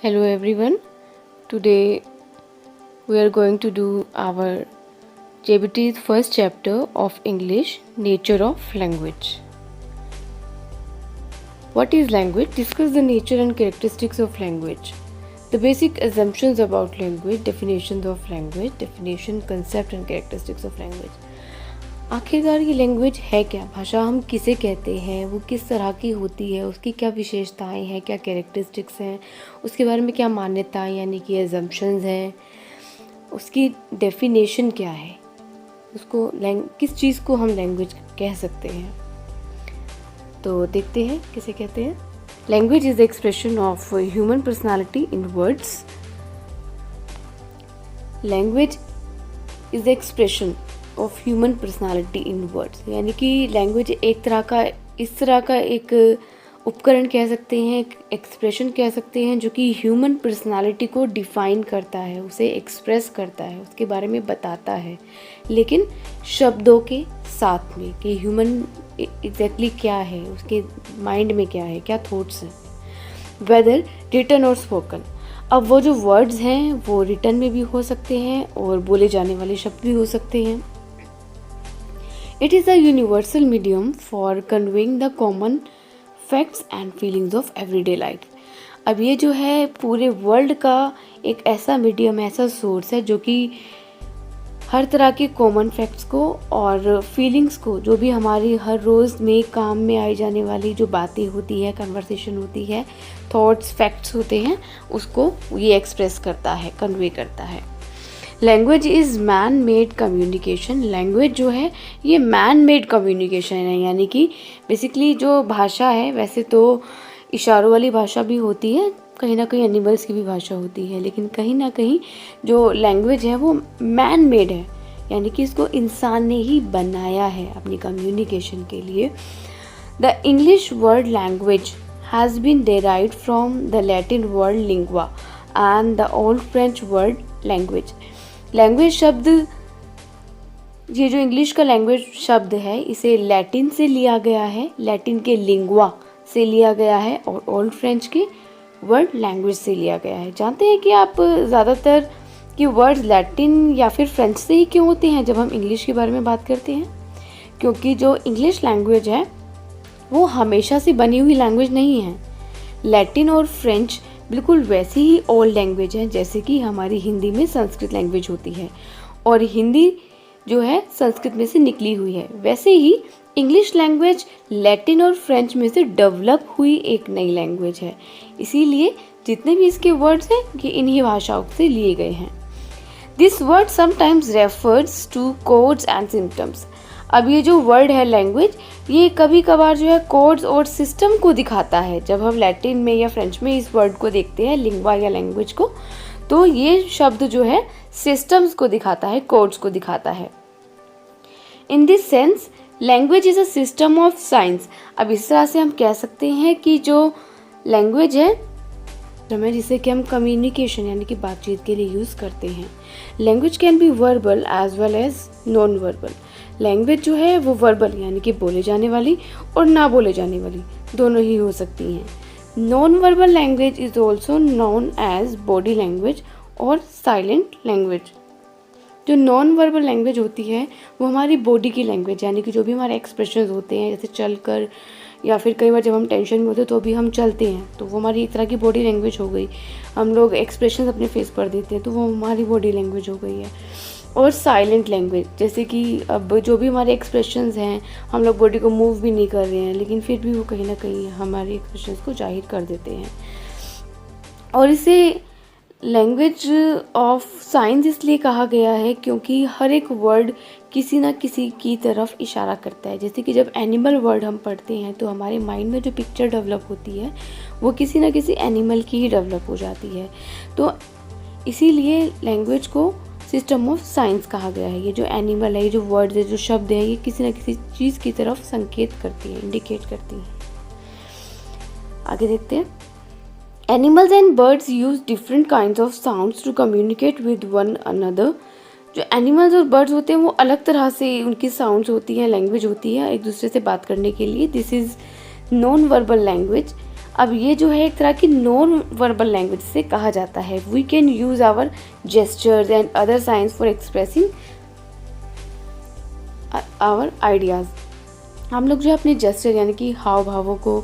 Hello everyone. Today we are going to do our JBT's first chapter of English, Nature of Language. What is language? Discuss the nature and characteristics of language. The basic assumptions about language, definitions of language, definition, concept and characteristics of language. आखिरकार ये language है क्या? भाषा हम किसे कहते हैं, वो किस तरह की होती है, उसकी क्या विशेषताएं हैं, क्या कैरेक्टरिस्टिक्स हैं, उसके बारे में क्या मान्यताएं यानी कि एजम्पशंस हैं, उसकी डेफिनेशन क्या है, उसको किस चीज़ को हम लैंग्वेज कह सकते हैं. तो देखते हैं किसे कहते हैं. Language is the expression of human personality in words. Language is the expression of human personality in words, यानी कि लैंग्वेज एक तरह का एक उपकरण कह सकते हैं, एक एक्सप्रेशन कह सकते हैं जो कि ह्यूमन पर्सनालिटी को डिफाइन करता है, उसे एक्सप्रेस करता है, उसके बारे में बताता है, लेकिन शब्दों के साथ में कि ह्यूमन एग्जैक्टली क्या है, उसके माइंड में क्या है, क्या थॉट्स हैं. वेदर रिटन और स्पोकन. अब वो जो वर्ड्स हैं वो रिटन में भी हो सकते हैं और बोले जाने वाले शब्द भी हो सकते हैं. It is a universal medium for conveying the common facts and feelings of everyday life. अब ये जो है पूरे वर्ल्ड का एक ऐसा मीडियम, ऐसा सोर्स है जो कि हर तरह के कॉमन फैक्ट्स को और फीलिंग्स को, जो भी हमारी हर रोज़ में काम में आई जाने वाली जो बातें होती है, कन्वर्सेशन होती है, थॉट्स, फैक्ट्स होते हैं, उसको ये एक्सप्रेस करता है, कन्वे करता है. Language is man made communication. Language जो है ये मैन मेड कम्युनिकेशन है, यानी कि बेसिकली जो भाषा है, वैसे तो इशारों वाली भाषा भी होती है, कहीं ना कहीं एनिमल्स की भी भाषा होती है, लेकिन कहीं ना कहीं जो लैंग्वेज है वो मैन मेड है, यानी कि इसको इंसान ने ही बनाया है अपनी कम्युनिकेशन के लिए. The English word language has been derived from the Latin word lingua and the old French word language. Language शब्द, ये जो इंग्लिश का लैंग्वेज शब्द है, इसे लैटिन से लिया गया है, लैटिन के लिंग्वा से लिया गया है और ओल्ड फ्रेंच के वर्ड लैंग्वेज से लिया गया है. जानते हैं कि आप ज़्यादातर कि वर्ड्स लैटिन या फिर फ्रेंच से ही क्यों होते हैं जब हम इंग्लिश के बारे में बात करते हैं? क्योंकि जो इंग्लिश लैंग्वेज है वो हमेशा से बनी हुई लैंग्वेज नहीं है. लैटिन और फ्रेंच बिल्कुल वैसी ही ओल्ड लैंग्वेज है जैसे कि हमारी हिंदी में संस्कृत लैंग्वेज होती है, और हिंदी जो है संस्कृत में से निकली हुई है. वैसे ही इंग्लिश लैंग्वेज लैटिन और फ्रेंच में से डेवलप हुई एक नई लैंग्वेज है. इसीलिए जितने भी इसके वर्ड्स हैं ये इन्हीं भाषाओं से लिए गए हैं. This word sometimes refers to codes and symptoms. अब ये जो वर्ड है लैंग्वेज, ये कभी कभार जो है कोड्स और सिस्टम को दिखाता है. जब हम लैटिन में या फ्रेंच में इस वर्ड को देखते हैं, लिंग्वा या लैंग्वेज को, तो ये शब्द जो है सिस्टम्स को दिखाता है, कोड्स को दिखाता है. In this sense language is a system of science. अब इस तरह से हम कह सकते हैं कि जो लैंग्वेज है जिसे कि हम कम्युनिकेशन यानी कि बातचीत के लिए यूज़ करते हैं. Language can be verbal as well as non verbal. Language जो है वो वर्बल यानी कि बोले जाने वाली और ना बोले जाने वाली दोनों ही हो सकती हैं. Non verbal language is also known as body language और साइलेंट लैंग्वेज. जो नॉन वर्बल लैंग्वेज होती है वो हमारी बॉडी की लैंग्वेज, यानी कि जो भी हमारे एक्सप्रेशंस होते हैं, जैसे चल कर, या फिर कई बार जब हम टेंशन में होते हैं तो भी हम चलते हैं, तो वो हमारी एक तरह की बॉडी लैंग्वेज हो गई. हम लोग एक्सप्रेशंस अपने फेस पर देते हैं तो वो हमारी बॉडी लैंग्वेज हो गई है. और साइलेंट लैंग्वेज, जैसे कि अब जो भी हमारे एक्सप्रेशंस हैं, हम लोग बॉडी को मूव भी नहीं कर रहे हैं, लेकिन फिर भी वो कहीं ना कहीं हमारे एक्सप्रेशंस को जाहिर कर देते हैं. और इसे लैंग्वेज ऑफ साइंस इसलिए कहा गया है क्योंकि हर एक वर्ड किसी ना किसी की तरफ इशारा करता है. जैसे कि जब एनिमल वर्ड हम पढ़ते हैं तो हमारे माइंड में जो पिक्चर डेवलप होती है वो किसी ना किसी एनिमल की ही डेवलप हो जाती है. तो इसीलिए लैंग्वेज को सिस्टम ऑफ साइंस कहा गया है. ये जो एनिमल है, ये जो वर्ड्स है, जो शब्द है, ये किसी ना किसी चीज़ की तरफ संकेत करती है, इंडिकेट करती है. आगे देखते हैं. Animals and birds use different kinds of sounds to communicate with one another. जो एनिमल्स और बर्ड्स होते हैं वो अलग तरह से उनकी साउंड्स होती हैं, लैंग्वेज होती है एक दूसरे से बात करने के लिए. This is non verbal language. अब ये जो है एक तरह की नॉन वर्बल लैंग्वेज से कहा जाता है। We can use our gestures and other signs for expressing our ideas. हम लोग जो है अपने जेस्चर यानी कि हाव भावों को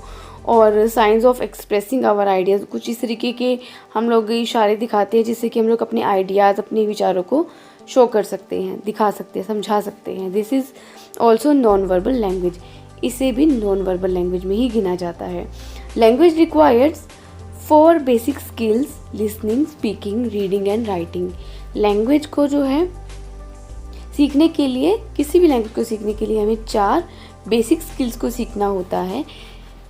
और signs of expressing our ideas, कुछ इस तरीके के हम लोग इशारे दिखाते हैं जिससे कि हम लोग अपने आइडियाज़, अपने विचारों को शो कर सकते हैं, दिखा सकते हैं, समझा सकते हैं। This is also non verbal language. इसे भी नॉन वर्बल लैंग्वेज में ही गिना जाता है। Language requires 4 basic skills: listening, speaking, reading and writing. Language को जो है सीखने के लिए, किसी भी लैंग्वेज को सीखने के लिए हमें 4 बेसिक स्किल्स को सीखना होता है,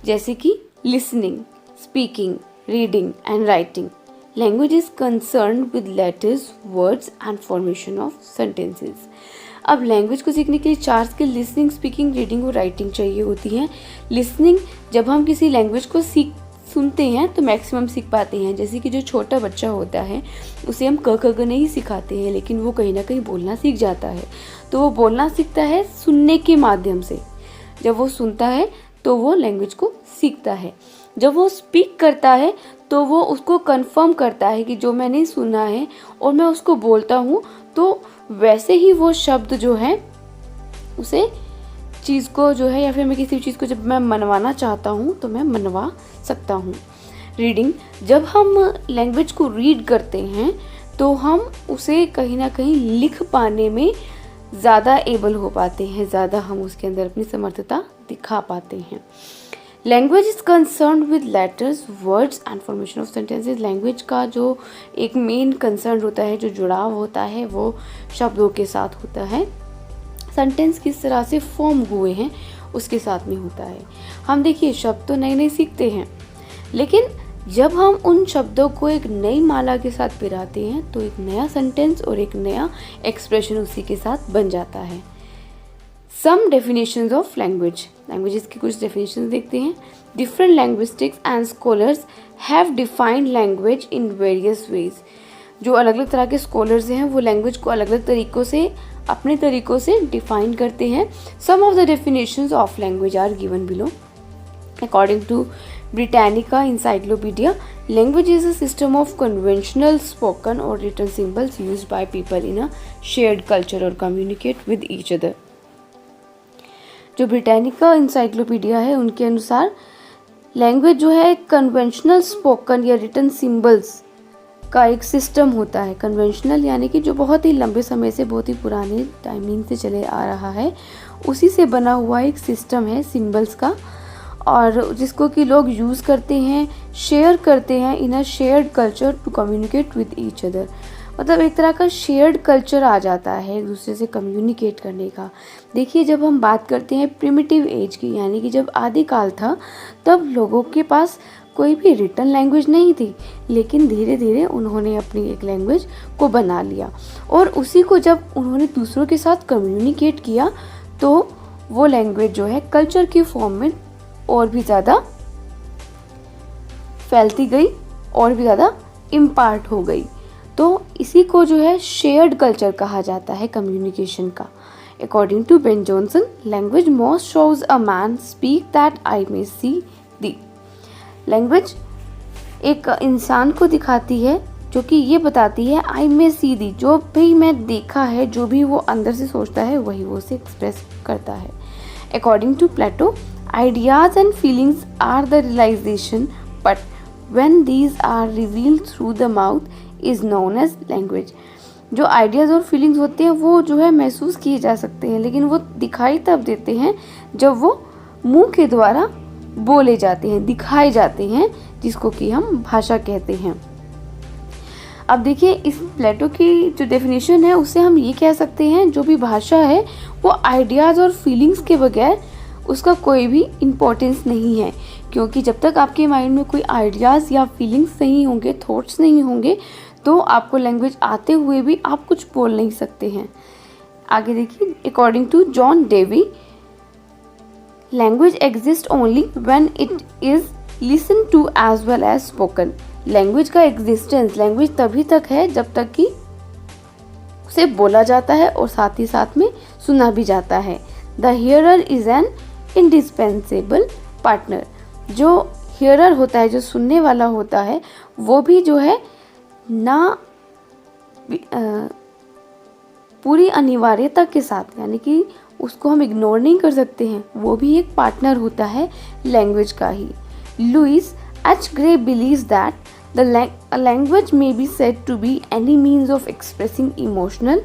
जैसे कि listening, speaking, reading and writing. Language is concern with letters, words and formation of sentences. अब लैंग्वेज को सीखने के लिए 4 स्किल लिसनिंग, स्पीकिंग, रीडिंग और राइटिंग चाहिए होती हैं। लिसनिंग, जब हम किसी लैंग्वेज को सुनते हैं तो मैक्सिमम सीख पाते हैं। जैसे कि जो छोटा बच्चा होता है उसे हम क ख ग नहीं सिखाते हैं, लेकिन वो कहीं ना कहीं बोलना सीख जाता है। तो वो बोलना सीखता है सुनने के माध्यम से। जब वो सुनता है तो वो लैंग्वेज को सीखता है। जब वो स्पीक करता है तो वो उसको कंफर्म करता है कि जो मैंने सुना है और मैं उसको बोलता हूँ तो वैसे ही वो शब्द जो है उसे चीज़ को जो है, या फिर मैं किसी चीज़ को जब मैं मनवाना चाहता हूँ तो मैं मनवा सकता हूँ। रीडिंग, जब हम लैंग्वेज को रीड करते हैं तो हम उसे कहीं ना कहीं लिख पाने में ज़्यादा एबल हो पाते हैं, ज़्यादा हम उसके अंदर अपनी समर्थता दिखा पाते हैं। Language is concern with letters, words and formation of sentences. Language का जो एक मेन कंसर्न होता है, जो जुड़ाव होता है, वो शब्दों के साथ होता है। सेंटेंस किस तरह से फॉर्म हुए हैं उसके साथ में होता है। हम देखिए शब्द तो नए नए सीखते हैं, लेकिन जब हम उन शब्दों को एक नई माला के साथ पिराते हैं तो एक नया सेंटेंस और एक नया एक्सप्रेशन उसी के साथ बन जाता है। Some definitions of language. Languages की कुछ डेफिनेशंस देखते हैं। Different linguistics and scholars have defined language in various ways. जो अलग अलग तरह के स्कॉलर्स हैं वो लैंग्वेज को अलग अलग तरीक़ों से, अपने तरीक़ों से डिफाइन करते हैं। Some of the definitions of language are given below. According to Britannica Encyclopedia, language is a system of conventional spoken or written symbols used by people in a shared culture or communicate with each other. जो Britannica encyclopedia है उनके अनुसार language जो है conventional spoken या written symbols का एक system होता है। कन्वेंशनल यानी कि जो बहुत ही लंबे समय से, बहुत ही पुराने टाइमिंग से चले आ रहा है, उसी से बना हुआ एक सिस्टम है सिंबल्स का, और जिसको कि लोग यूज़ करते हैं, शेयर करते हैं in a shared culture to communicate with each other. मतलब एक तरह का शेयर्ड कल्चर आ जाता है एक दूसरे से कम्युनिकेट करने का। देखिए जब हम बात करते हैं प्रिमिटिव एज की, यानी कि जब आदिकाल था, तब लोगों के पास कोई भी रिटन लैंग्वेज नहीं थी, लेकिन धीरे धीरे उन्होंने अपनी एक लैंग्वेज को बना लिया और उसी को जब उन्होंने दूसरों के साथ कम्युनिकेट किया तो वो लैंग्वेज जो है कल्चर की फॉर्म में और भी ज़्यादा फैलती गई और भी ज़्यादा इम्पार्ट हो गई। तो इसी को जो है शेयर्ड कल्चर कहा जाता है कम्युनिकेशन का। According to Ben Jonson, language most shows a man speak that I may see thee. Language एक इंसान को दिखाती है जो कि ये बताती है आई मे सी दी, जो भी मैं देखा है, जो भी वो अंदर से सोचता है वही वो उसे एक्सप्रेस करता है। According to Plato, ideas and feelings are the realization, but when these are revealed through the mouth is known as language. जो आइडियाज़ और फीलिंग्स होते हैं वो जो है महसूस किए जा सकते हैं, लेकिन वो दिखाई तब देते हैं जब वो मुंह के द्वारा बोले जाते हैं, दिखाए जाते हैं, जिसको कि हम भाषा कहते हैं। अब देखिए इस प्लेटो की जो डेफिनेशन है उससे हम ये कह सकते हैं जो भी भाषा है वो आइडियाज़ और फीलिंग्स के बगैर उसका कोई भी इम्पोर्टेंस नहीं है, क्योंकि जब तक आपके माइंड में कोई आइडियाज़ या फीलिंग्स नहीं होंगे, थॉट्स नहीं होंगे, तो आपको लैंग्वेज आते हुए भी आप कुछ बोल नहीं सकते हैं। आगे देखिए, according to John Dewey, language exist only when it is listen to as well as spoken. Language का एग्जिस्टेंस, लैंग्वेज तभी तक है जब तक कि उसे बोला जाता है और साथ ही साथ में सुना भी जाता है। The hearer is an indispensable partner. जो हियरर होता है, जो सुनने वाला होता है, वो भी जो है ना पूरी अनिवार्यता के साथ, यानी कि उसको हम इग्नोर नहीं कर सकते हैं, वो भी एक पार्टनर होता है लैंग्वेज का ही। Louis H Gray believes that a language may be said to be any means of expressing emotional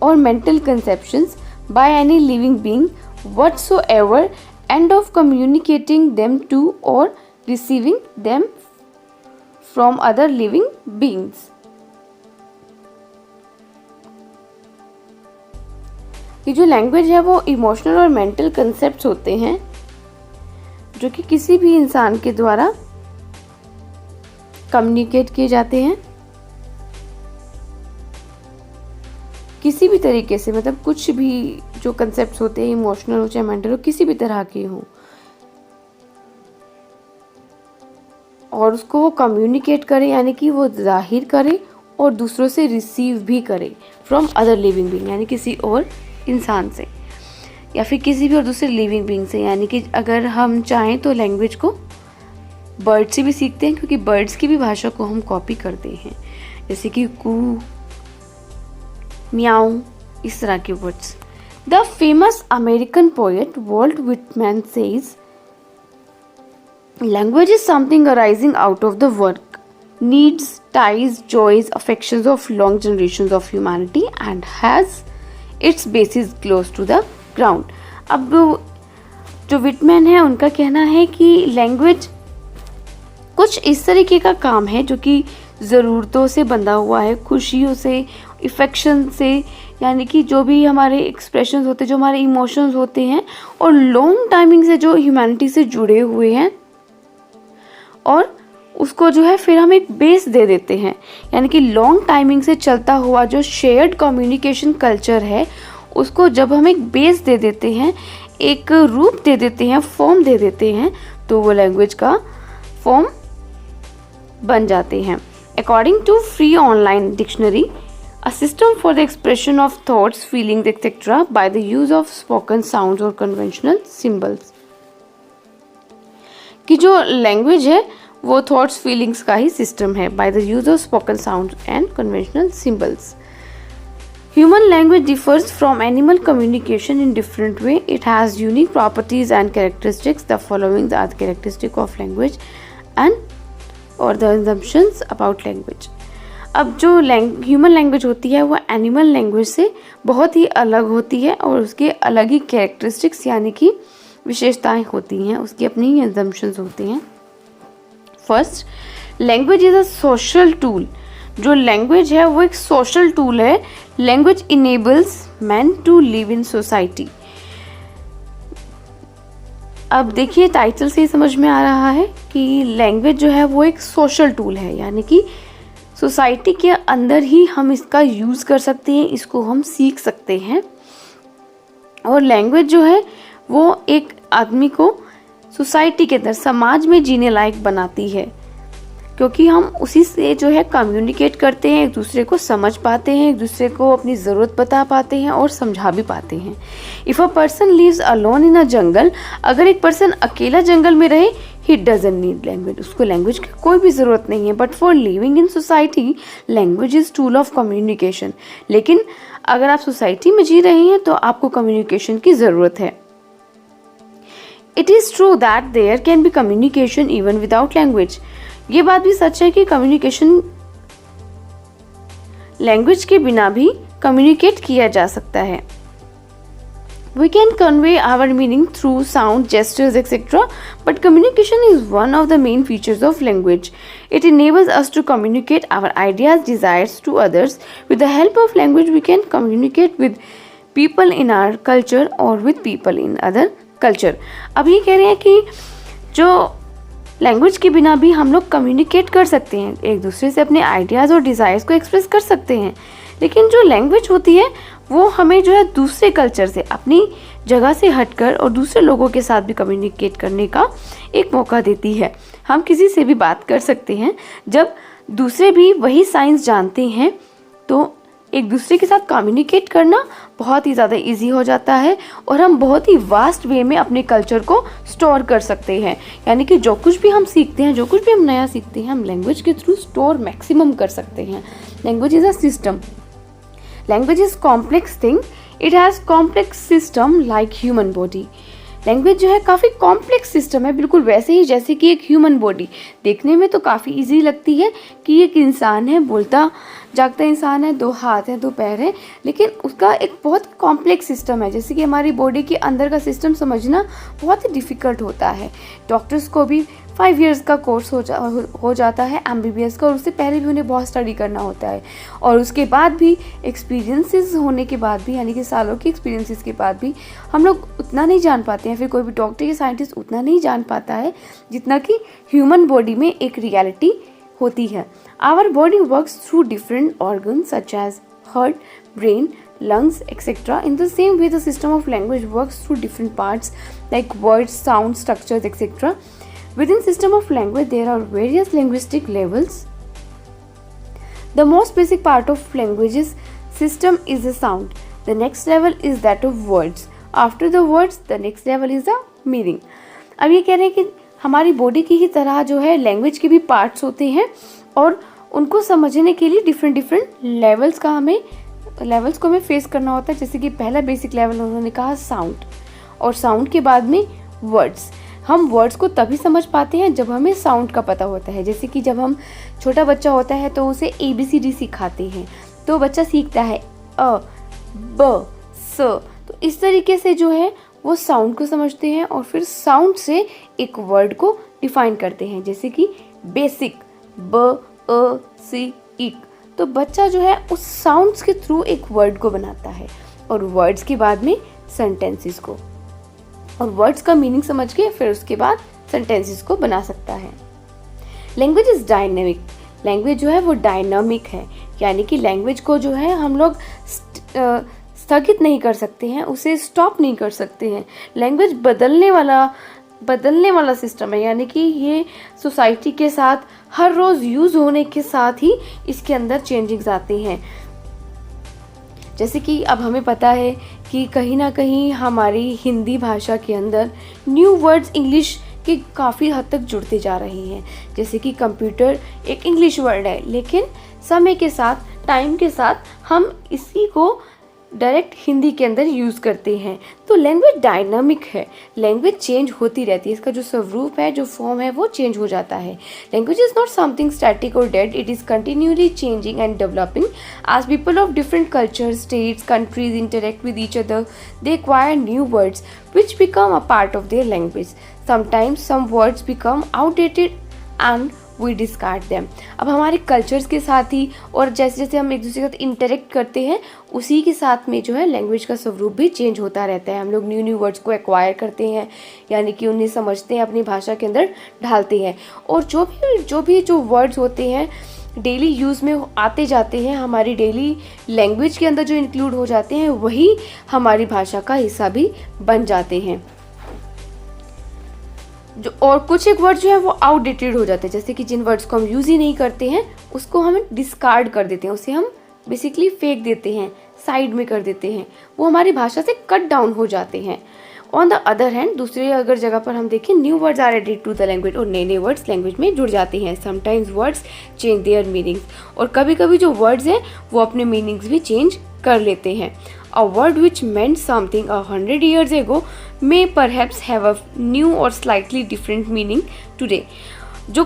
or mental conceptions by any living being whatsoever, and of communicating them to or receiving them from other living beings. ये जो language है वो emotional और mental concepts होते हैं जो कि किसी भी इंसान के द्वारा कम्युनिकेट किए जाते हैं किसी भी तरीके से, मतलब कुछ भी जो कंसेप्ट्स होते हैं, इमोशनल हो चाहे मेंटल हो, किसी भी तरह के हो, और उसको वो कम्युनिकेट करे, यानी कि वो जाहिर करे और दूसरों से रिसीव भी करे फ्रॉम अदर लिविंग बीइंग, यानी किसी और इंसान से या फिर किसी भी और दूसरे लिविंग बीइंग से। यानी कि अगर हम चाहें तो लैंग्वेज को बर्ड से भी सीखते हैं, क्योंकि बर्ड्स की भी भाषा को हम कॉपी करते हैं, जैसे कि कू, म्याऊ, इस तरह के words. The famous American poet Walt Whitman says language is something arising out of the work, needs, ties, joys, affections of long generations of humanity and has its basis close to the ground. अब जो Whitman है उनका कहना है कि language कुछ इस तरीके का काम है जो कि ज़रूरतों से बंधा हुआ है, खुशियों से, इफेक्शन से, यानी कि जो भी हमारे एक्सप्रेशंस होते हैं, जो हमारे इमोशंस होते हैं, और लॉन्ग टाइमिंग से जो ह्यूमैनिटी से जुड़े हुए हैं, और उसको जो है फिर हम एक बेस दे देते हैं। यानी कि लॉन्ग टाइमिंग से चलता हुआ जो शेयर्ड कम्युनिकेशन कल्चर है, उसको जब हम एक बेस दे देते हैं, एक रूप दे देते हैं, फॉर्म दे देते हैं, तो वो लैंग्वेज का फॉर्म बन जाते हैं। According to free online dictionary, a system for the expression of thoughts, feelings etcetera by the use of spoken sounds और कन्वेंशनल सिंबल्स। कि जो लैंग्वेज है वो थॉट्स, फीलिंग्स का ही सिस्टम है, by the use of spoken sounds and conventional symbols. Human language differs from animal communication in different way. It has unique properties and characteristics. The following are the characteristics of language and or the assumptions about language. अब जो human language होती है वो animal language से बहुत ही अलग होती है और उसके अलग ही कैरेक्टरिस्टिक्स यानी कि विशेषताएं होती हैं, उसकी अपनी ही assumptions होती हैं। First, language is a social tool. जो लैंग्वेज है वो एक सोशल टूल है। Language enables man to live in society. अब देखिए टाइटल से ही समझ में आ रहा है कि लैंग्वेज जो है वो एक सोशल टूल है, यानी कि सोसाइटी के अंदर ही हम इसका यूज़ कर सकते हैं, इसको हम सीख सकते हैं। और लैंग्वेज जो है वो एक आदमी को सोसाइटी के अंदर, समाज में जीने लायक बनाती है, क्योंकि हम उसी से जो है कम्युनिकेट करते हैं, एक दूसरे को समझ पाते हैं, एक दूसरे को अपनी ज़रूरत बता पाते हैं और समझा भी पाते हैं। If a person lives alone in a jungle, अगर एक पर्सन अकेला जंगल में रहे, ही डजंट नीड लैंग्वेज, उसको लैंग्वेज की कोई भी ज़रूरत नहीं है। But for living in society, language is tool of communication. लेकिन अगर आप सोसाइटी में जी रहे हैं तो आपको कम्युनिकेशन की ज़रूरत है। It is true that there can be communication even without language. ये बात भी सच है कि कम्युनिकेशन लैंग्वेज के बिना भी कम्युनिकेट किया जा सकता है। We can convey our meaning through sound, gestures, etc. But communication is one of the main features of language. It enables us to communicate our ideas, desires to others. With the help of language, we can communicate with people in our culture or with people in other culture. अब ये कह रहे हैं कि जो language के बिना भी हम लोग कम्युनिकेट कर सकते हैं, एक दूसरे से अपने आइडियाज़ और डिज़ायर्स को एक्सप्रेस कर सकते हैं, लेकिन जो लैंग्वेज होती है वो हमें जो है दूसरे कल्चर से, अपनी जगह से हटकर और दूसरे लोगों के साथ भी कम्युनिकेट करने का एक मौका देती है। हम किसी से भी बात कर सकते हैं। जब दूसरे भी वही साइंस जानते हैं तो एक दूसरे के साथ कम्युनिकेट करना बहुत ही ज़्यादा इजी हो जाता है और हम बहुत ही वास्ट वे में अपने कल्चर को स्टोर कर सकते हैं। यानी कि जो कुछ भी हम सीखते हैं, जो कुछ भी हम नया सीखते हैं, हम लैंग्वेज के थ्रू स्टोर मैक्सिमम कर सकते हैं। Language is a system. Language is complex thing, it has complex system like human body. Language जो है काफ़ी कॉम्प्लेक्स सिस्टम है, बिल्कुल वैसे ही जैसे कि एक ह्यूमन बॉडी। देखने में तो काफ़ी इजी लगती है कि एक इंसान है, बोलता जागता इंसान है, 2 हाथ हैं, 2 पैर हैं, लेकिन उसका एक बहुत कॉम्प्लेक्स सिस्टम है। जैसे कि हमारी बॉडी के अंदर का सिस्टम समझना बहुत ही डिफ़िकल्ट होता है। डॉक्टर्स को भी 5 इयर्स का कोर्स हो जाता है MBBS का, और उससे पहले भी उन्हें बहुत स्टडी करना होता है। और उसके बाद भी एक्सपीरियंसेस होने के बाद भी, यानी कि सालों के एक्सपीरियंसेस के बाद भी हम लोग उतना नहीं जान पाते हैं, फिर कोई भी डॉक्टर या साइंटिस्ट उतना नहीं जान पाता है जितना कि ह्यूमन बॉडी में एक रियलिटी होती है। Our body works through different organs such as heart, brain, lungs, etc. In the same way, the system of language works through different parts like words, sounds, structures, etc. Within system of language, there are various linguistic levels. The most basic part of language's system is the sound. The next level is that of words. After the words, the next level is the meaning. अब ये कह रहे हैं कि हमारी body की ही तरह जो है लैंग्वेज के भी पार्ट्स होते हैं, और उनको समझने के लिए डिफरेंट लेवल्स को हमें फेस करना होता है। जैसे कि पहला बेसिक लेवल उन्होंने कहा साउंड, और साउंड के बाद में वर्ड्स। हम वर्ड्स को तभी समझ पाते हैं जब हमें साउंड का पता होता है। जैसे कि जब हम छोटा बच्चा होता है तो उसे ABCD सिखाते हैं, तो बच्चा सीखता है अ, ब, स। तो इस तरीके से जो है वो साउंड को समझते हैं और फिर साउंड से एक वर्ड को डिफाइन करते हैं। जैसे कि बेसिक, ब, अ, सी, इक। तो बच्चा जो है उस साउंड्स के थ्रू एक वर्ड को बनाता है, और वर्ड्स के बाद में सेंटेंसेस को, और वर्ड्स का मीनिंग समझ के फिर उसके बाद सेंटेंसेस को बना सकता है। Language is dynamic. लैंग्वेज जो है वो डायनामिक है, यानी कि लैंग्वेज को जो है हम लोग स्थगित नहीं कर सकते हैं, उसे स्टॉप नहीं कर सकते हैं। लैंग्वेज बदलने वाला सिस्टम है, यानी कि ये सोसाइटी के साथ हर रोज़ यूज़ होने के साथ ही इसके अंदर चेंजिंग्स आते हैं। जैसे कि अब हमें पता है कि कहीं ना कहीं हमारी हिंदी भाषा के अंदर न्यू वर्ड्स इंग्लिश के काफ़ी हद तक जुड़ते जा रहे हैं। जैसे कि कंप्यूटर एक इंग्लिश वर्ड है, लेकिन समय के साथ, टाइम के साथ हम इसी को डायरेक्ट हिंदी के अंदर यूज़ करते हैं। तो लैंग्वेज डायनामिक है, लैंग्वेज चेंज होती रहती है, इसका जो स्वरूप है, जो फॉर्म है, वो चेंज हो जाता है। Language is not something static और dead, it is continuously changing and developing as people of different cultures, states, countries interact with each other. They acquire new words which become a part of their language. Sometimes some words become outdated and we discard them. अब हमारे cultures के साथ ही, और जैसे जैसे हम एक दूसरे के साथ इंटरेक्ट करते हैं, उसी के साथ में जो है लैंग्वेज का स्वरूप भी चेंज होता रहता है। हम लोग न्यू वर्ड्स को एक्वायर करते हैं, यानी कि उन्हें समझते हैं, अपनी भाषा के अंदर ढालते हैं, और जो वर्ड्स होते हैं डेली यूज़ में आते जाते हैं, हमारी डेली लैंग्वेज के अंदर जो इंक्लूड हो जाते हैं, वही हमारी भाषा का हिस्सा भी बन जाते हैं। और कुछ एक वर्ड जो है वो आउटडेटेड हो जाते हैं, जैसे कि जिन वर्ड्स को हम यूज़ ही नहीं करते हैं उसको हम डिस्कार्ड कर देते हैं, उसे हम बेसिकली फेंक देते हैं, साइड में कर देते हैं, वो हमारी भाषा से कट डाउन हो जाते हैं। ऑन द अदर हैंड, दूसरी अगर जगह पर हम देखें, new words are added to the language, और नए वर्ड्स लैंग्वेज में जुड़ जाते हैं। Sometimes words change their meanings, और कभी कभी जो वर्ड्स हैं वो अपने मीनिंग्स भी चेंज कर लेते हैं। A word which meant something 100 years ago may perhaps have a new or slightly different meaning today. जो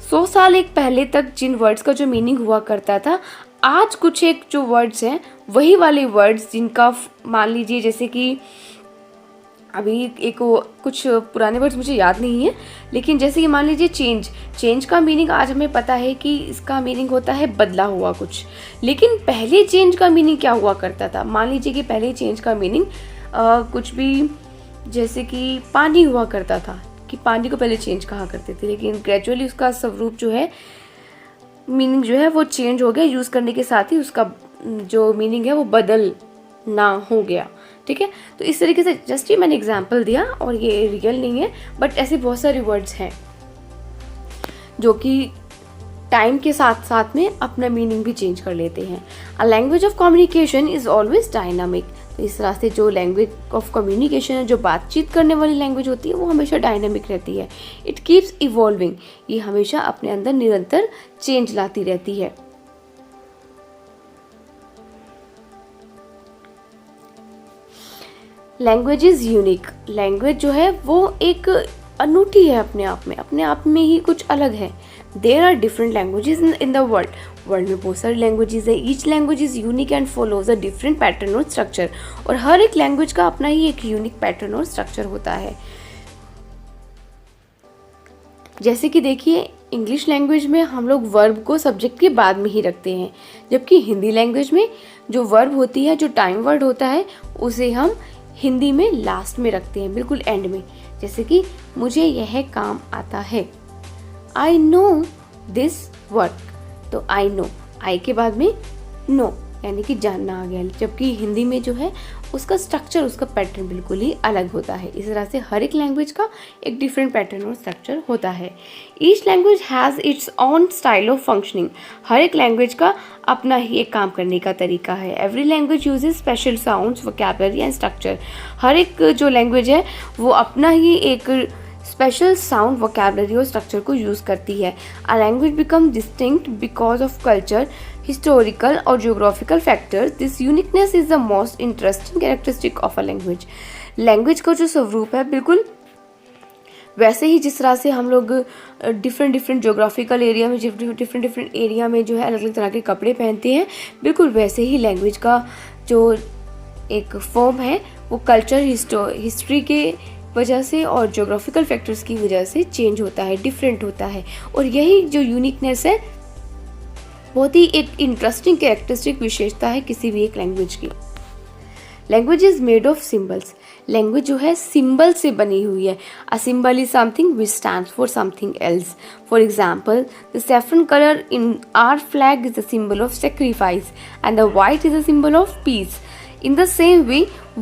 100 साल एक पहले तक जिन वर्ड्स का जो मीनिंग हुआ करता था, आज कुछ एक जो वर्ड्स हैं वही वाले वर्ड्स जिनका मान लीजिए, जैसे कि अभी एक कुछ पुराने वर्ड्स मुझे याद नहीं है, लेकिन जैसे कि मान लीजिए चेंज का मीनिंग आज हमें पता है कि इसका मीनिंग होता है बदला हुआ कुछ, लेकिन पहले चेंज का मीनिंग क्या हुआ करता था? मान लीजिए कि पहले चेंज का मीनिंग कुछ भी, जैसे कि पानी हुआ करता था, कि पानी को पहले चेंज कहा करते थे, लेकिन ग्रेजुअली उसका स्वरूप जो है, मीनिंग जो है वो चेंज हो गया, यूज़ करने के साथ ही उसका जो मीनिंग है वो बदल ना हो गया। ठीक है, तो इस तरीके से जस्ट ही मैंने एग्जाम्पल दिया, और ये रियल नहीं है, बट ऐसे बहुत सारे वर्ड्स हैं जो कि टाइम के साथ साथ में अपना मीनिंग भी चेंज कर लेते हैं। A language of communication is always dynamic. तो इस तरह से जो लैंग्वेज ऑफ कम्युनिकेशन है, जो बातचीत करने वाली लैंग्वेज होती है, वो हमेशा डायनामिक रहती है। इट कीप्स इवॉल्विंग, ये हमेशा अपने अंदर निरंतर चेंज लाती रहती है। लैंग्वेज इज यूनिक, लैंग्वेज जो है वो एक अनूठी है, अपने आप में ही कुछ अलग है। There are different languages in the world, world में बहुत सारी लैंग्वेजेस है। Each language is unique and follows a different pattern और स्ट्रक्चर, और हर एक लैंग्वेज का अपना ही एक यूनिक पैटर्न और स्ट्रक्चर होता है। जैसे कि देखिए, इंग्लिश लैंग्वेज में हम लोग वर्ब को सब्जेक्ट के बाद में ही रखते हैं, जबकि हिंदी लैंग्वेज में जो वर्ब होती है, जो टाइम वर्ड होता है, उसे हम हिंदी में लास्ट में रखते हैं, बिल्कुल एंड में। जैसे कि मुझे यह काम आता है, आई नो दिस वर्क, तो आई नो, आई के बाद में नो, यानी कि जानना आ गया। जबकि हिंदी में जो है उसका स्ट्रक्चर, उसका पैटर्न बिल्कुल ही अलग होता है। इस तरह से हर एक लैंग्वेज का एक डिफरेंट पैटर्न और स्ट्रक्चर होता है। Each language has its own style of functioning, हर एक लैंग्वेज का अपना ही एक काम करने का तरीका है। Every language uses special sounds, vocabulary and structure, हर एक जो लैंग्वेज है वो अपना ही एक स्पेशल साउंड, वोकैबुलरी और स्ट्रक्चर को यूज़ करती है। A language become distinct because of culture, historical और geographical factors. This uniqueness is the most interesting characteristic of a language. Language का जो स्वरूप है, बिल्कुल वैसे ही जिस तरह से हम लोग डिफरेंट जियोग्राफिकल एरिया में, डिफरेंट एरिया में जो है अलग अलग तरह के कपड़े पहनते हैं, बिल्कुल वैसे ही लैंग्वेज का जो एक फॉर्म है वो कल्चर, हिस्ट्री के वजह से और ज्योग्राफिकल फैक्टर्स की वजह से चेंज होता है, डिफरेंट होता है। और यही जो यूनिकनेस है, बहुत ही एक इंटरेस्टिंग कैरेक्टरिस्टिक विशेषता है किसी भी एक लैंग्वेज की। Language is made of symbols, language जो है सिंबल से बनी हुई है। A symbol is something which stands for something else. For example, the saffron colour in our flag is the symbol of sacrifice and the white is the symbol of peace. In the same way,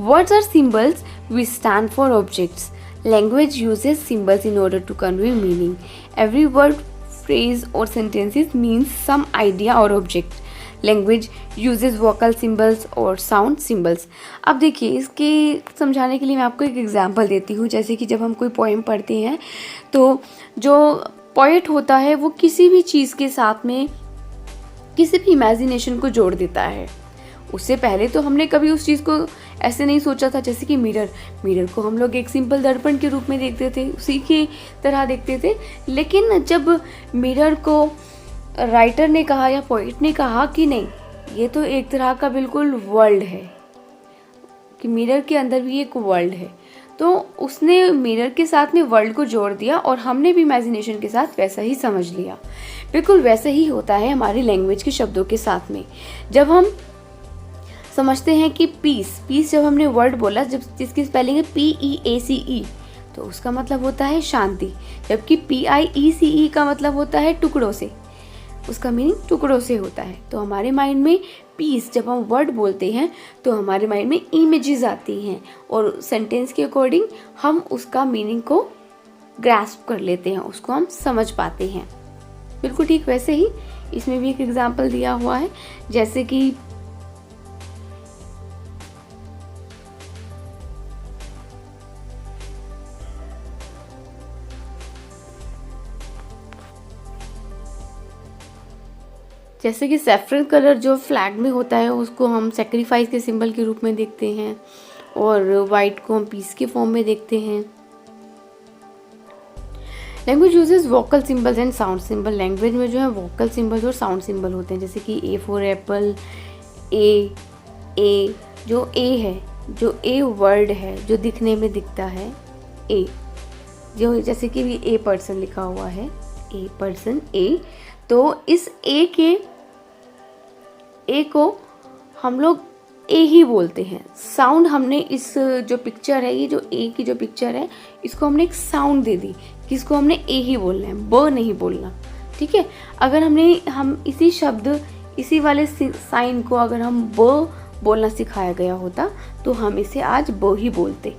words are symbols which stand for objects. Language uses symbols in order to convey meaning. Every word, phrase or sentences means some idea or object. Language uses vocal symbols or sound symbols. अब देखिए, इसके समझाने के लिए मैं आपको एक example देती हूँ। जैसे कि जब हम कोई पोएम पढ़ते हैं, तो जो पोएट होता है वो किसी भी चीज़ के साथ में किसी भी इमेजिनेशन को जोड़ देता है। उससे पहले तो हमने कभी उस चीज़ को ऐसे नहीं सोचा था। जैसे कि मिरर को हम लोग एक सिंपल दर्पण के रूप में देखते थे, उसी की तरह देखते थे। लेकिन जब मिरर को राइटर ने कहा या पोइट ने कहा कि नहीं, ये तो एक तरह का बिल्कुल वर्ल्ड है, कि मिरर के अंदर भी एक वर्ल्ड है, तो उसने मिरर के साथ में वर्ल्ड को जोड़ दिया और हमने भी इमेजिनेशन के साथ वैसा ही समझ लिया। बिल्कुल वैसे ही होता है हमारी लैंग्वेज के शब्दों के साथ में। जब हम समझते हैं कि पीस जब हमने वर्ड बोला, जब जिसकी स्पेलिंग है PEACE, तो उसका मतलब होता है शांति। जबकि PIECE का मतलब होता है टुकड़ों से, उसका मीनिंग टुकड़ों से होता है। तो हमारे माइंड में पीस, जब हम वर्ड बोलते हैं तो हमारे माइंड में इमेजेस आती हैं और सेंटेंस के अकॉर्डिंग हम उसका मीनिंग को ग्रास्प कर लेते हैं, उसको हम समझ पाते हैं। बिल्कुल ठीक वैसे ही इसमें भी एक एग्जाम्पल दिया हुआ है। जैसे कि सैफरन कलर जो फ्लैग में होता है उसको हम सेक्रीफाइस के सिंबल के रूप में देखते हैं, और वाइट को हम पीस के फॉर्म में देखते हैं। Language uses vocal symbols and sound symbol. Language में जो है वोकल सिंबल्स और साउंड सिंबल होते हैं। जैसे कि A फॉर एप्पल, ए जो ए है, जो ए वर्ड है, जो दिखने में दिखता है ए, जो जैसे कि भी ए पर्सन लिखा हुआ है, ए पर्सन ए, तो इस ए को हम लोग ए ही बोलते हैं। साउंड हमने इस जो पिक्चर है, ये जो ए की जो पिक्चर है, इसको हमने एक साउंड दे दी कि इसको हमने ए ही बोलना है, ब नहीं बोलना। ठीक है, अगर हम इसी शब्द, इसी वाले साइन को अगर हम ब बोलना सिखाया गया होता तो हम इसे आज ब ही बोलते।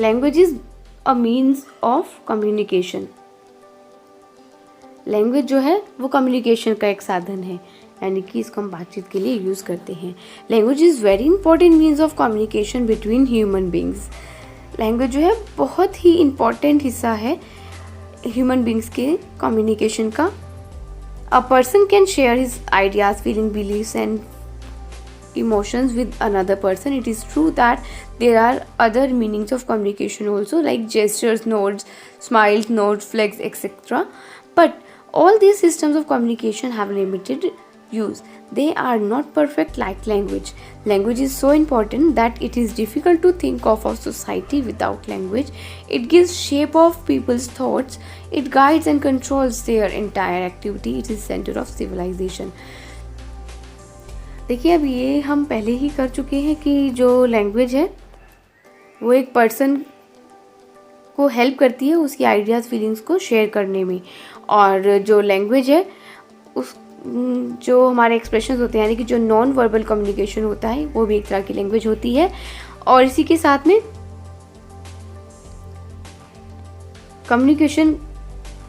Language is a means of communication. Language जो है वो कम्युनिकेशन का एक साधन है, यानी कि इसको हम बातचीत के लिए यूज़ करते हैं। Language is very important means of communication between human beings. Language जो है बहुत ही इम्पॉर्टेंट हिस्सा है ह्यूमन बींग्स के कम्युनिकेशन का। A person can share his ideas, feeling, believes and emotions with another person. It is true that there are other meanings of communication also, like gestures, nods, smiles, nods, flex, etc. But all these systems of communication have limited use. They are not perfect like language. Language is so important that it is difficult to think of a society without language. It gives shape of people's thoughts. It guides and controls their entire activity. It is center of civilization. देखिए, अब ये हम पहले ही कर चुके हैं कि जो लैंग्वेज है वो एक पर्सन को हेल्प करती है उसकी आइडियाज़, फीलिंग्स को शेयर करने में। और जो लैंग्वेज है उस जो हमारे एक्सप्रेशंस होते हैं, यानी कि जो नॉन वर्बल कम्युनिकेशन होता है, वो भी एक तरह की लैंग्वेज होती है। और इसी के साथ में कम्युनिकेशन,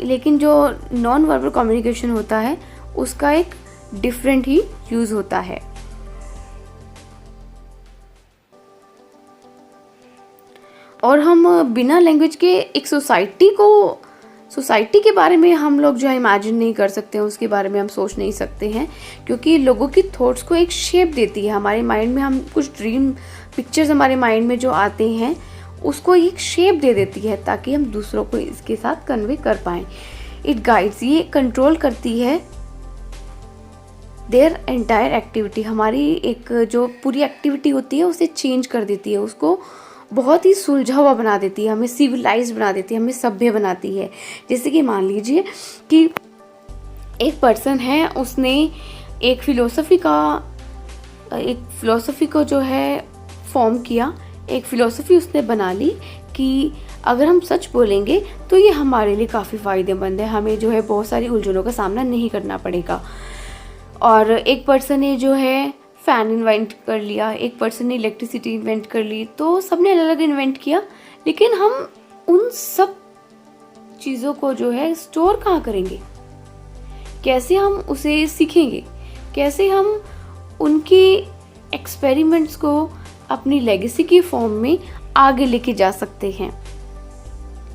लेकिन जो नॉन वर्बल कम्युनिकेशन होता है उसका एक डिफरेंट ही यूज़ होता है। और हम बिना लैंग्वेज के एक सोसाइटी के बारे में हम लोग जो है इमेजिन नहीं कर सकते हैं, उसके बारे में हम सोच नहीं सकते हैं, क्योंकि लोगों की थॉट्स को एक शेप देती है हमारे माइंड में। हम कुछ ड्रीम पिक्चर्स हमारे माइंड में जो आते हैं उसको एक शेप दे देती है ताकि हम दूसरों को इसके साथ कन्वे कर पाएँ। इट गाइड्स, ये कंट्रोल करती है देयर एंटायर एक्टिविटी। हमारी एक जो पूरी एक्टिविटी होती है उसे चेंज कर देती है, उसको बहुत ही सुलझा हुआ बना देती है, हमें सिविलाइज बना देती है, हमें सभ्य बनाती है। जैसे कि मान लीजिए कि एक पर्सन है, उसने एक फिलोसफी को जो है फॉर्म किया, एक फिलोसफी उसने बना ली कि अगर हम सच बोलेंगे तो ये हमारे लिए काफ़ी फ़ायदेमंद है, हमें जो है बहुत सारी उलझनों का सामना नहीं करना पड़ेगा। और एक पर्सन ने जो है फ़ैन इन्वेंट कर लिया, एक पर्सन ने इलेक्ट्रिसिटी इन्वेंट कर ली, तो सबने अलग अलग इन्वेंट किया, लेकिन हम उन सब चीज़ों को जो है स्टोर कहाँ करेंगे, कैसे हम उसे सीखेंगे, कैसे हम उनके एक्सपेरिमेंट्स को अपनी लेगेसी की फॉर्म में आगे लेके जा सकते हैं।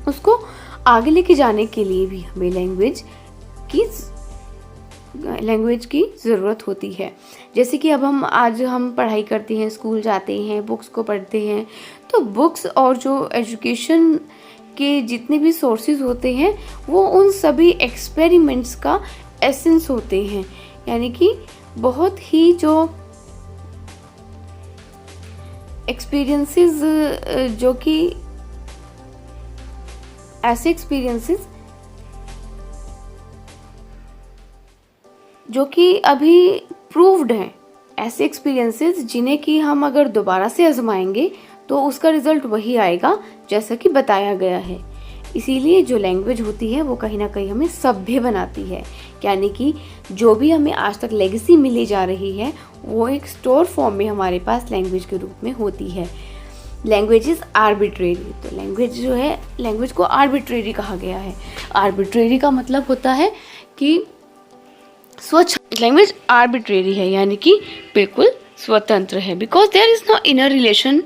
उसको आगे लेके जाने के लिए भी हमें लैंग्वेज की ज़रूरत होती है। जैसे कि अब आज हम पढ़ाई करते हैं, स्कूल जाते हैं, बुक्स को पढ़ते हैं, तो बुक्स और जो एजुकेशन के जितने भी सोर्सेज होते हैं वो उन सभी एक्सपेरिमेंट्स का एसेंस होते हैं, यानी कि बहुत ही जो एक्सपीरियंसेस, जो कि ऐसे एक्सपीरियंसेस जो कि अभी प्रूव्ड हैं, ऐसे एक्सपीरियंसेस जिन्हें कि हम अगर दोबारा से आजमाएंगे तो उसका रिजल्ट वही आएगा जैसा कि बताया गया है। इसीलिए जो लैंग्वेज होती है वो कहीं ना कहीं हमें सभ्य बनाती है, यानी कि जो भी हमें आज तक लेगेसी मिली जा रही है वो एक स्टोर फॉर्म में हमारे पास लैंग्वेज के रूप में होती है। लैंग्वेज इज़ आर्बिट्रेरी, तो लैंग्वेज जो है, लैंग्वेज को आर्बिट्रेरी कहा गया है। आर्बिट्रेरी का मतलब होता है कि स्वच्छ, लैंग्वेज आर्बिट्रेरी है, यानी कि बिल्कुल स्वतंत्र है। Because there is no inner relation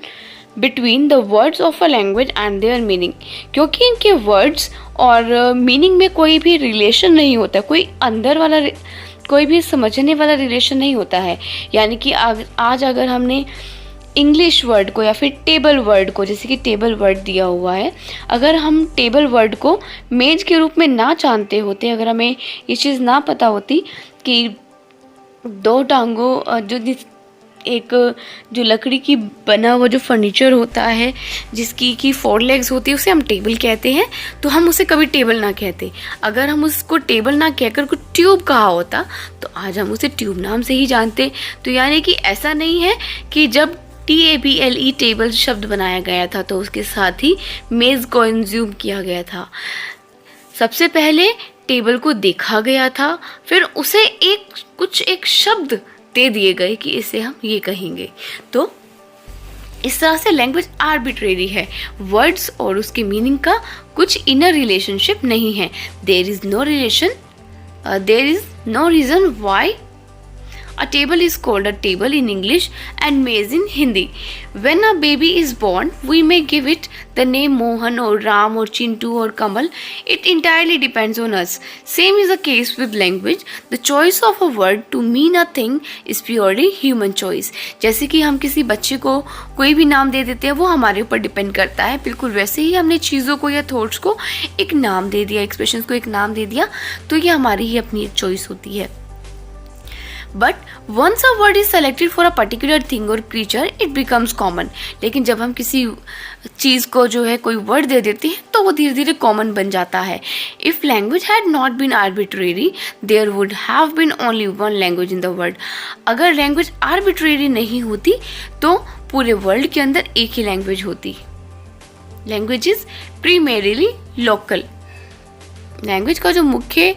between the words of a language and their meaning, क्योंकि इनके वर्ड्स और मीनिंग में कोई भी रिलेशन नहीं होता, कोई अंदर वाला, कोई भी समझने वाला रिलेशन नहीं होता है। यानी कि आज अगर हमने इंग्लिश वर्ड को या फिर टेबल वर्ड को, जैसे कि टेबल वर्ड दिया हुआ है, अगर हम टेबल वर्ड को मेज के रूप में ना जानते होते, अगर हमें ये चीज़ ना पता होती कि दो टांगों जो लकड़ी की बना हुआ जो फर्नीचर होता है जिसकी की 4 लेग्स होती है उसे हम टेबल कहते हैं, तो हम उसे कभी टेबल ना कहते। अगर हम उसको टेबल ना कहकर कुछ ट्यूब कहा होता तो आज हम उसे ट्यूब नाम से ही जानते। तो यानी कि ऐसा नहीं है कि जब TABLE टेबल शब्द बनाया गया था तो उसके साथ ही मेज़ को इंज्यूम किया गया था। सबसे पहले टेबल को देखा गया था, फिर उसे एक शब्द दे दिए गए कि इसे हम ये कहेंगे। तो इस तरह से लैंग्वेज आर्बिट्रेरी है, वर्ड्स और उसके मीनिंग का कुछ इनर रिलेशनशिप नहीं है। There is no relation There is no reason why a table is called a table in English and maize in Hindi. When a baby is born, we may give it the name Mohan or Ram or Chintu or Kamal. It entirely depends on us. Same is the case with language. The choice of a word to mean a thing is purely human choice. जैसे कि हम किसी बच्चे को कोई भी नाम दे देते हैं, वो हमारे ऊपर डिपेंड करता है. बिल्कुल वैसे ही हमने चीज़ों को या थॉट्स को एक नाम दे दिया, एक्सप्रेशंस को एक नाम दे दिया, तो ये हमारी ही अपनी एक चॉइस होती है. But once a word is selected for a particular thing और क्रीचर इट बिकम्स कॉमन. लेकिन जब हम किसी चीज़ को जो है कोई वर्ड दे देते हैं तो वो धीरे धीरे कॉमन बन जाता है. If language had not been arbitrary there would have been only one language in the world. अगर लैंग्वेज आर्बिट्रेरी नहीं होती तो पूरे वर्ल्ड के अंदर एक ही लैंग्वेज होती. Language is primarily local. Language का जो मुख्य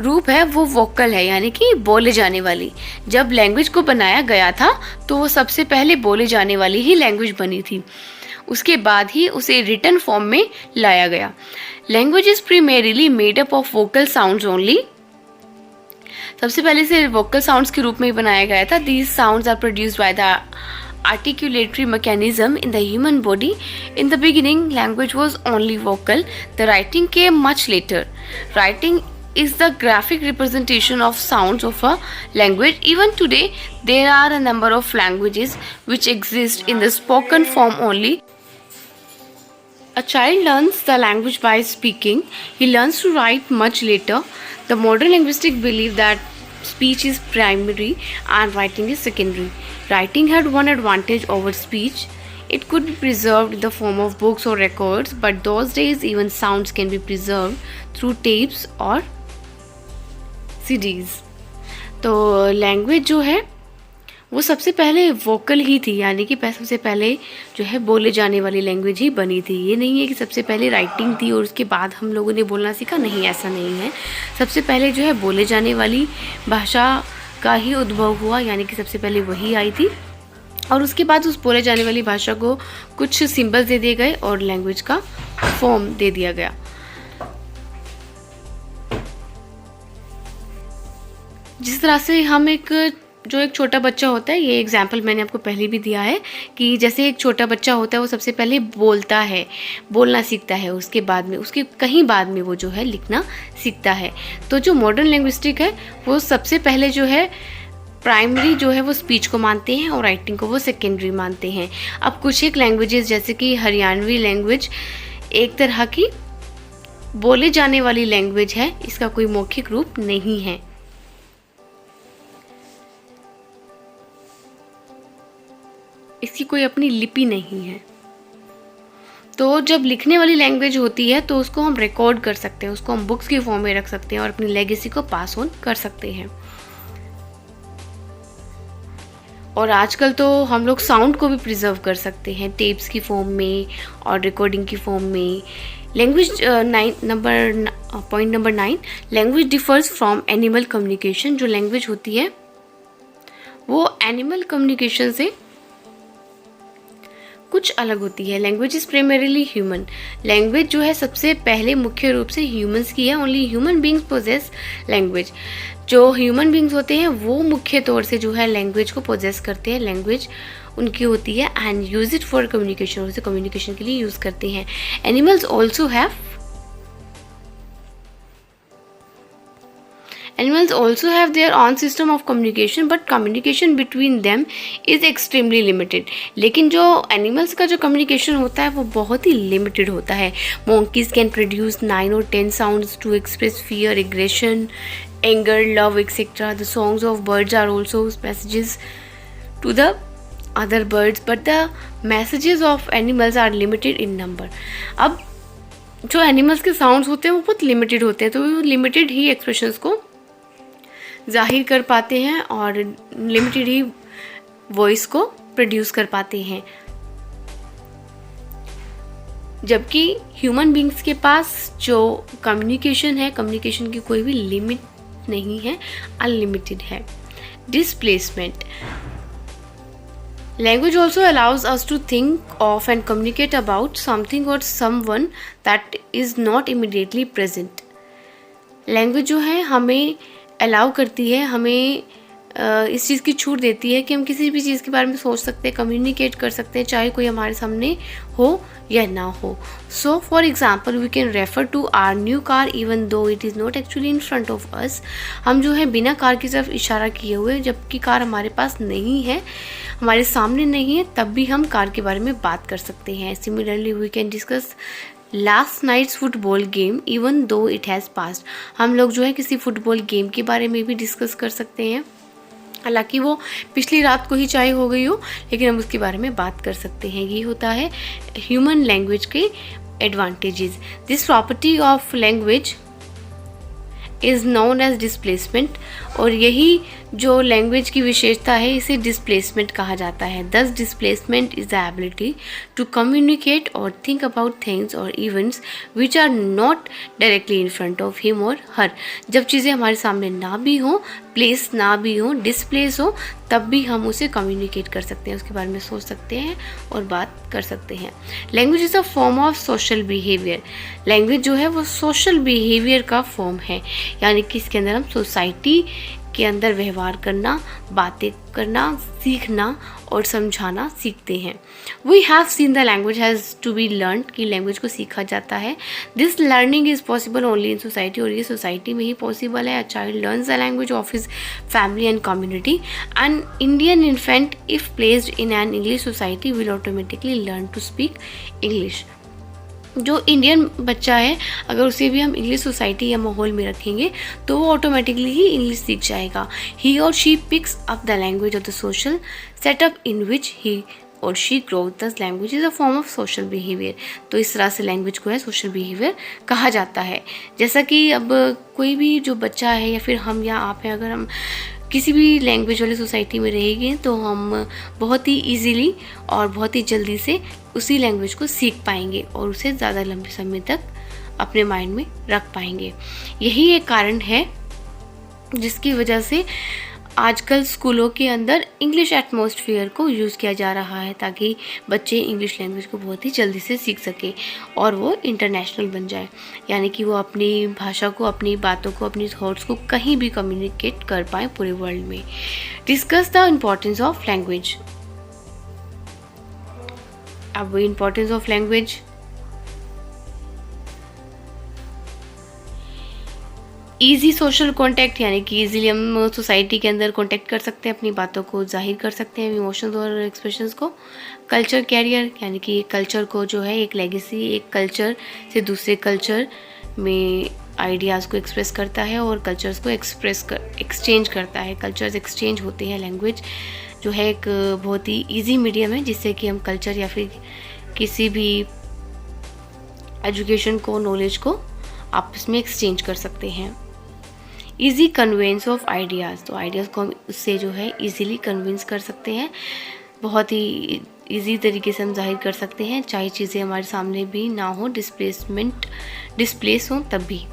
रूप है वो वोकल है, यानी कि बोले जाने वाली. जब लैंग्वेज को बनाया गया था तो वो सबसे पहले बोले जाने वाली ही लैंग्वेज बनी थी. उसके बाद ही उसे रिटन फॉर्म में लाया गया. Language is primarily made up of vocal sounds only. सबसे पहले इसे वोकल साउंड्स के रूप में ही बनाया गया था. These sounds are produced by the articulatory mechanism in the human body. In the beginning, language was only vocal. The writing came much later. Writing is the graphic representation of sounds of a language. Even today, there are a number of languages which exist in the spoken form only. A child learns the language by speaking. He learns to write much later. The modern linguistics believe that speech is primary and writing is secondary. Writing had one advantage over speech. It could be preserved in the form of books or records, but those days even sounds can be preserved through tapes or CDs. तो language जो है वो सबसे पहले vocal ही थी, यानी कि सबसे पहले जो है बोले जाने वाली लैंग्वेज ही बनी थी. ये नहीं है कि सबसे पहले राइटिंग थी और उसके बाद हम लोगों ने बोलना सीखा, नहीं, ऐसा नहीं है. सबसे पहले जो है बोले जाने वाली भाषा का ही उद्भव हुआ, यानी कि सबसे पहले वही आई थी और उसके बाद उस बोले जाने वाली भाषा को कुछ सिंबल्स दे दिए गए और लैंग्वेज का फॉर्म दे दिया गया. जिस तरह से हम एक छोटा बच्चा होता है, ये एग्जाम्पल मैंने आपको पहले भी दिया है कि जैसे एक छोटा बच्चा होता है वो सबसे पहले बोलता है, बोलना सीखता है, उसके बाद में उसके कहीं बाद में वो जो है लिखना सीखता है. तो जो मॉडर्न लिंग्विस्टिक है वो सबसे पहले जो है प्राइमरी जो है वो स्पीच को मानते हैं और राइटिंग को वो सेकेंडरी मानते हैं. अब कुछ एक लैंग्वेजेस जैसे कि हरियाणवी लैंग्वेज एक तरह की बोले जाने वाली लैंग्वेज है, इसका कोई मौखिक रूप नहीं है. इसकी कोई अपनी लिपि नहीं है. तो जब लिखने वाली लैंग्वेज होती है तो उसको हम रिकॉर्ड कर सकते हैं, उसको हम बुक्स की फॉर्म में रख सकते हैं और अपनी लेगेसी को पास ऑन कर सकते हैं. और आजकल तो हम लोग साउंड को भी प्रिजर्व कर सकते हैं टेप्स की फॉर्म में और रिकॉर्डिंग की फॉर्म में. Language point number 9, language differs from animal communication. जो लैंग्वेज होती है वो एनिमल कम्युनिकेशन से कुछ अलग होती है. Language is primarily human. Language जो है सबसे पहले मुख्य रूप से ह्यूमंस की है. Only human beings possess language. जो ह्यूमन बींग्स होते हैं वो मुख्य तौर से जो है लैंग्वेज को पोजेस करते हैं. लैंग्वेज उनकी होती है and use it for communication. उसे कम्युनिकेशन के लिए यूज़ करते हैं. Animals also have Animals also have their own system of communication, but communication between them is extremely limited. लेकिन जो animals का जो communication होता है वो बहुत ही limited होता है. Monkeys can produce 9 or 10 sounds to express fear, aggression, anger, love, etc. The songs of birds are also messages to the other birds, but the messages of animals are limited in number. अब जो animals के sounds होते हैं वो बहुत limited होते हैं, तो वो limited ही expressions को जाहिर कर पाते हैं और लिमिटेड ही वॉइस को प्रोड्यूस कर पाते हैं. जबकि ह्यूमन बींग्स के पास जो कम्युनिकेशन है, कम्युनिकेशन की कोई भी लिमिट नहीं है, अनलिमिटेड है. Displacement. Language also allows us to think of and communicate about something or someone that is not immediately present. Language जो है हमें अलाउ करती है, हमें इस चीज़ की छूट देती है कि हम किसी भी चीज़ के बारे में सोच सकते हैं, कम्युनिकेट कर सकते हैं, चाहे कोई हमारे सामने हो या ना हो. So for example we can refer to our new car even though it is not actually in front of us. हम जो है बिना कार की तरफ इशारा किए हुए, जबकि कार हमारे पास नहीं है, हमारे सामने नहीं है, तब भी हम कार के बारे में बात कर सकते हैं. Similarly we can discuss last night's football game even though it has past. हम लोग जो है किसी फुटबॉल गेम के बारे में भी डिस्कस कर सकते हैं, हालांकि वो पिछली रात को ही चाहे हो गई हो, लेकिन हम उसके बारे में बात कर सकते हैं. ये होता है ह्यूमन लैंग्वेज के advantages. This property of language is known as displacement. और यही जो लैंग्वेज की विशेषता है इसे डिस्प्लेसमेंट कहा जाता है. Thus displacement is the ability to communicate और थिंक अबाउट थिंग्स और events which are not directly in front of him और हर. जब चीज़ें हमारे सामने ना भी हों, प्लेस ना भी हो, डिस्प्लेस हो, तब भी हम उसे कम्युनिकेट कर सकते हैं, उसके बारे में सोच सकते हैं और बात कर सकते हैं. Language is a form of social behaviour. Language जो है वो सोशल बिहेवियर का फॉर्म है, यानी कि इसके अंदर हम सोसाइटी के अंदर व्यवहार करना, बातें करना, सीखना और समझाना सीखते हैं. We have seen the language has to be learn, कि लैंग्वेज को सीखा जाता है. This learning is possible only in society. और ये सोसाइटी में ही पॉसिबल है. A child learns the language of his family and community. An Indian infant if placed in an English society will automatically learn to speak English. जो Indian बच्चा है, अगर उसे भी हम इंग्लिश सोसाइटी या माहौल में रखेंगे तो वो ऑटोमेटिकली ही इंग्लिश सीख जाएगा. He or she picks up the language of the social setup in which he or she growth. Thus language is a form of social behaviour. तो इस तरह से लैंग्वेज को है सोशल बिहेवियर कहा जाता है. जैसा कि अब कोई भी जो बच्चा है या फिर हम या आप हैं, अगर हम किसी भी लैंग्वेज वाली सोसाइटी में रहेंगे तो हम बहुत ही इजीली और बहुत ही जल्दी से उसी लैंग्वेज को सीख पाएंगे और उसे ज़्यादा लंबे समय तक अपने माइंड में रख पाएंगे. यही एक कारण है जिसकी वजह से आजकल स्कूलों के अंदर इंग्लिश एटमॉस्फेयर को यूज़ किया जा रहा है, ताकि बच्चे इंग्लिश लैंग्वेज को बहुत ही जल्दी से सीख सकें और वो इंटरनेशनल बन जाए, यानी कि वो अपनी भाषा को, अपनी बातों को, अपनी थॉट्स को कहीं भी कम्युनिकेट कर पाएँ पूरे वर्ल्ड में. Discuss the importance of language. अब importance of language, easy social contact, यानी कि ईजिली हम सोसाइटी के अंदर कॉन्टैक्ट कर सकते हैं, अपनी बातों को जाहिर कर सकते हैं, इमोशंस और एक्सप्रेशंस को. कल्चर कैरियर, यानी कि कल्चर को जो है एक लेगेसी, एक कल्चर से दूसरे कल्चर में आइडियाज़ को एक्सप्रेस करता है और कल्चर्स को एक्सचेंज करता है. कल्चर्स एक्सचेंज होते हैं. लैंग्वेज जो है एक बहुत ही ईजी मीडियम है जिससे कि हम कल्चर या फिर किसी भी एजुकेशन को, नॉलेज को आपस में एक्सचेंज कर सकते हैं. ईजी कन्वेंस ऑफ आइडियाज़, तो आइडियाज़ को हम उससे जो है ईजीली कन्विंस कर सकते हैं, बहुत ही ईजी तरीके से हम जाहिर कर सकते हैं, चाहे चीज़ें हमारे सामने भी ना हो, डिस्प्लेस हों, तब भी.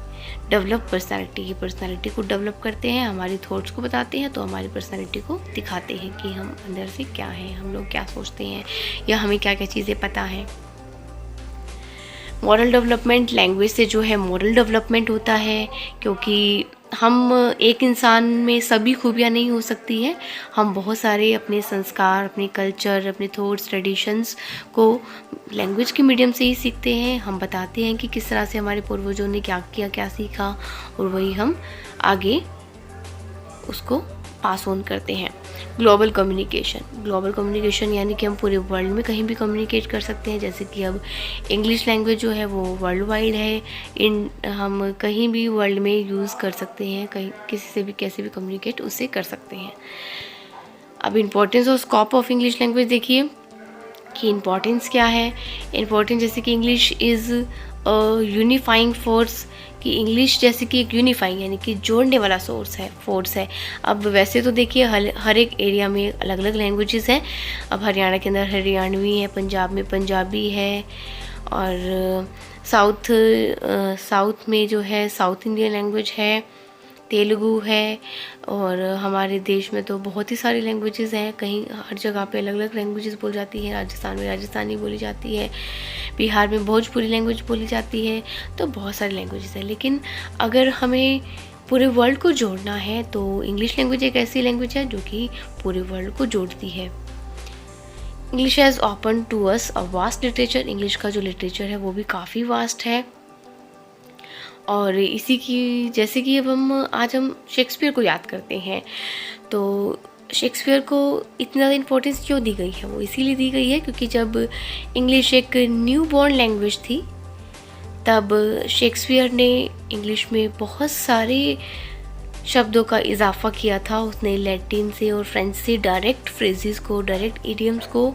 डेवलप पर्सनालिटी, ये पर्सनालिटी को डेवलप करते हैं, हमारी थॉट्स को बताते हैं, तो हमारी पर्सनालिटी को दिखाते हैं कि हम अंदर से क्या हैं, हम लोग क्या सोचते हैं या हमें क्या क्या चीज़ें पता हैं. मॉरल डेवलपमेंट, लैंग्वेज से जो है मॉरल डेवलपमेंट होता है, क्योंकि हम एक इंसान में सभी खूबियाँ नहीं हो सकती हैं. हम बहुत सारे अपने संस्कार, अपने कल्चर, अपने थॉट्स, ट्रेडिशंस को लैंग्वेज के मीडियम से ही सीखते हैं. हम बताते हैं कि किस तरह से हमारे पूर्वजों ने क्या किया, क्या सीखा, और वही हम आगे उसको पास ऑन करते हैं. ग्लोबल कम्युनिकेशन यानी कि हम पूरे वर्ल्ड में कहीं भी कम्युनिकेट कर सकते हैं. जैसे कि अब इंग्लिश लैंग्वेज जो है वो वर्ल्ड वाइड है, हम कहीं भी वर्ल्ड में यूज़ कर सकते हैं, कहीं किसी से भी कैसे भी कम्युनिकेट उससे कर सकते हैं. अब इम्पोर्टेंस और स्कोप ऑफ इंग्लिश लैंग्वेज देखिए कि इम्पोर्टेंस क्या है. इम्पोर्टेंस जैसे कि इंग्लिश इज़ यूनिफाइंग फोर्स, कि इंग्लिश जैसे कि एक यूनिफाइंग यानी कि जोड़ने वाला फोर्स है. अब वैसे तो देखिए हर एक एरिया में अलग अलग लैंग्वेजेस हैं. अब हरियाणा के अंदर हरियाणवी है, पंजाब में पंजाबी है, और साउथ में जो है साउथ इंडियन लैंग्वेज है, तेलुगु है, और हमारे देश में तो बहुत ही सारी लैंग्वेजेस हैं, कहीं हर जगह पे अलग अलग लैंग्वेजेस बोली जाती हैं। राजस्थान में राजस्थानी बोली जाती है, बिहार में भोजपुरी लैंग्वेज बोली जाती है, तो बहुत सारी लैंग्वेजेस हैं। लेकिन अगर हमें पूरे वर्ल्ड को जोड़ना है तो इंग्लिश लैंग्वेज एक ऐसी लैंग्वेज है जो कि पूरे वर्ल्ड को जोड़ती है। English has open to us a vast literature. English का जो लिटरेचर है वो भी काफ़ी वास्ट है, और इसी की जैसे कि अब हम शेक्सपियर को याद करते हैं, तो शेक्सपियर को इतनी ज़्यादा इम्पोर्टेंस क्यों दी गई है? वो इसीलिए दी गई है क्योंकि जब इंग्लिश एक न्यू बॉर्न लैंग्वेज थी, तब शेक्सपियर ने इंग्लिश में बहुत सारे शब्दों का इजाफा किया था। उसने लैटिन से और फ्रेंच से डायरेक्ट फ्रेजेस को, डायरेक्ट इडियम्स को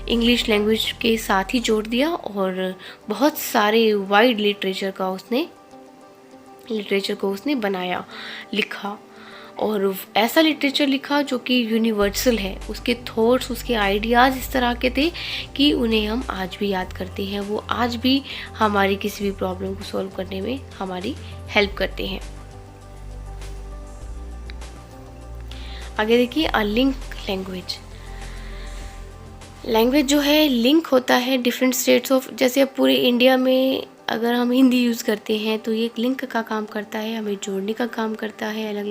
इंग्लिश लैंग्वेज के साथ ही जोड़ दिया, और बहुत सारे वाइड लिटरेचर को उसने बनाया, लिखा, और ऐसा लिटरेचर लिखा जो कि यूनिवर्सल है। उसके थॉट्स, उसके आइडियाज़ इस तरह के थे कि उन्हें हम आज भी याद करते हैं। वो आज भी हमारी किसी भी प्रॉब्लम को सॉल्व करने में हमारी हेल्प करते हैं। आगे देखिए, अ लिंक लैंग्वेज। लैंग्वेज जो है लिंक होता है डिफरेंट स्टेट्स ऑफ, जैसे अब पूरे इंडिया में अगर हम हिंदी यूज़ करते हैं तो ये एक लिंक का काम करता है, हमें जोड़ने का काम करता है। अलग